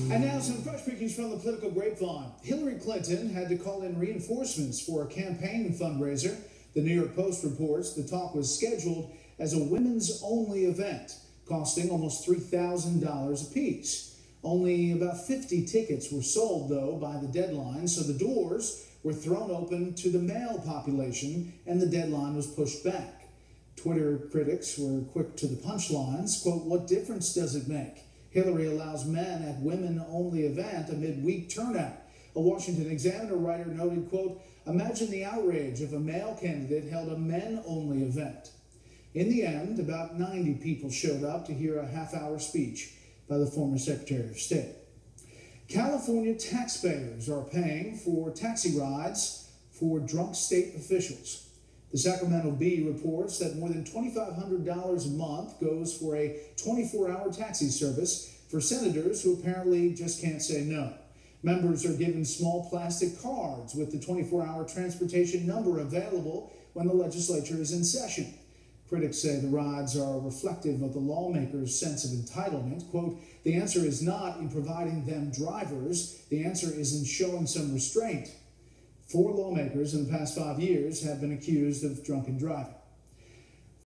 And now some fresh pickings from the political grapevine. Hillary Clinton had to call in reinforcements for a campaign fundraiser. The New York Post reports the talk was scheduled as a women's-only event, costing almost $3,000 apiece. Only about 50 tickets were sold, though, by the deadline, so the doors were thrown open to the male population, and the deadline was pushed back. Twitter critics were quick to the punchlines. Quote, "What difference does it make? Hillary allows men at women-only event amid weak turnout." A Washington Examiner writer noted, quote, "Imagine the outrage if a male candidate held a men-only event." In the end, about 90 people showed up to hear a half-hour speech by the former Secretary of State. California taxpayers are paying for taxi rides for drunk state officials. The Sacramento Bee reports that more than $2,500 a month goes for a 24-hour taxi service for senators who apparently just can't say no. Members are given small plastic cards with the 24-hour transportation number available when the legislature is in session. Critics say the rides are reflective of the lawmakers' sense of entitlement. Quote, "The answer is not in providing them drivers. The answer is in showing some restraint." 4 lawmakers in the past 5 years have been accused of drunken driving.